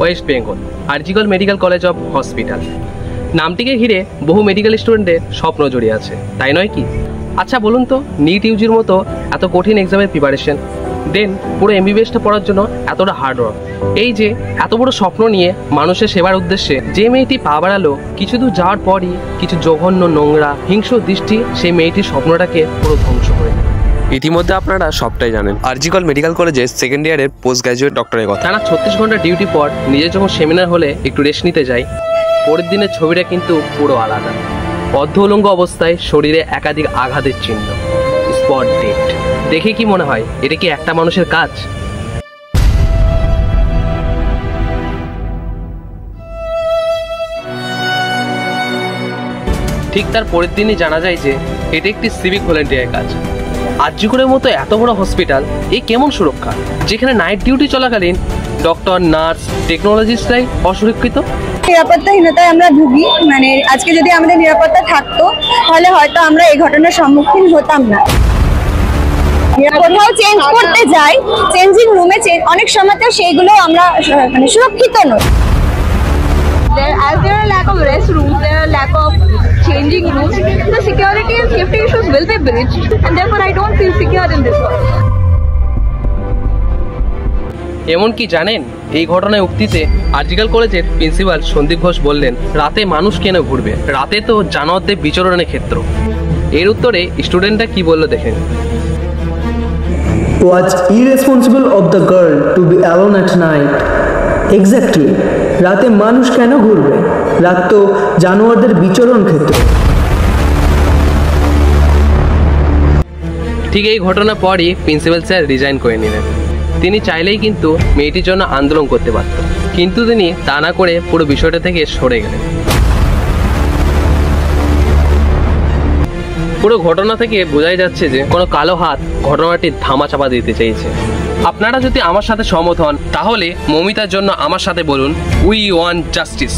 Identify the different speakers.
Speaker 1: West Bengal RG Kar medical college of hospital. নামটিকে ঘিরে বহু মেডিকেল স্টুডেন্টের স্বপ্ন জড়িয়ে আছে, তাই নয় কি? আচ্ছা বলুন তো, নিট ইউজির মতো এত কঠিন এক্সামের প্রিপারেশন, দেন পুরো এমবিবিএসটা পড়ার জন্য এতটা হার্ড ওয়ার্ক, এই যে এত বড় স্বপ্ন নিয়ে মানুষের সেবার উদ্দেশ্যে যে মেয়েটি পা বাড়ালো, কিছু দূর যাওয়ার পরই কিছু জঘন্য নোংরা হিংস্র দৃষ্টি সেই মেয়েটির স্বপ্নটাকে পুরো ধ্বংস করে দেয়।
Speaker 2: ইতিমধ্যে আপনারা সবটাই জানেন আরজিকর মেডিকেল কলেজের সেকেন্ড ইয়ারের পোস্ট গ্র্যাজুয়েট ডক্টরের কথা।
Speaker 1: টানা 36 ঘন্টা ডিউটি পর নিজে যখন সেমিনার হলে একটু রেস্ট নিতে যাই, পরের দিনের ছবিটা কিন্তু পুরো আলাদা। অর্ধ উলঙ্গ অবস্থায় শরীরে একাধিক আঘাতের চিহ্ন, স্পট ডেট। দেখে কি মনে হয় এটা কি একটা মানুষের কাজ? ঠিক তার পরের দিনই জানা যায় যে এটা একটি সিভিক ভলেন্টিয়ারের কাজ। আরজিকরের মতো এত বড় হসপিটাল, এই কেমন সুরক্ষা যেখানে নাইট ডিউটি চলাকালীন ডক্টর, নার্স, টেকনোলজিস্টরাই অসুরক্ষিত?
Speaker 3: নিরাপত্তাহীনতায় আমরা ভুগি। মানে আজকে যদি আমাদের নিরাপত্তা থাকতো তাহলে হয়তো আমরা এই ঘটনার সম্মুখীন হতাম না। কোথাও চেঞ্জ করতে যাই, চেঞ্জিং রুমে অনেক সময়তেও সেইগুলো আমরা মানে সুরক্ষিত নই।
Speaker 4: As there are lack of restrooms, there are lack of changing rooms, the security and safety issues will be breached, and therefore I don't feel secure in this world.
Speaker 1: এমনকি জানেন, এই ঘটনায় উক্তিতে আরজিকর কলেজের প্রিন্সিপাল সন্দীপ ঘোষ বললেন, রাতে মানুষ কেন ঘুরবে, রাতে তো জানোয়ারদের বিচরণের ক্ষেত্র। এর উত্তরে স্টুডেন্টরা কি বললো দেখেন।
Speaker 5: Was irresponsible of the girl to be alone at night. Exactly. রাতে মানুষ কেন ঘুরবে, রাত তো জানোয়ারদের বিচরণ ক্ষেত্র।
Speaker 1: ঠিক এই ঘটনার পরই প্রিন্সিপাল স্যার রিজাইন করে নিলেন। তিনি চাইলেই কিন্তু মেয়েটির জন্য আন্দোলন করতে পারতেন, কিন্তু তিনি তা না করে পুরো বিষয়টা থেকে সরে গেলেন। পুরো ঘটনা থেকে বোঝাই যাচ্ছে যে কোনো কালো হাত ঘটনাটির ধামাচাপা দিতে চেয়েছে। আপনারা যদি আমার সাথে সহমত হন তাহলে মৌমিতার জন্য আমার সাথে বলুন, উই ওয়ান্ট জাস্টিস।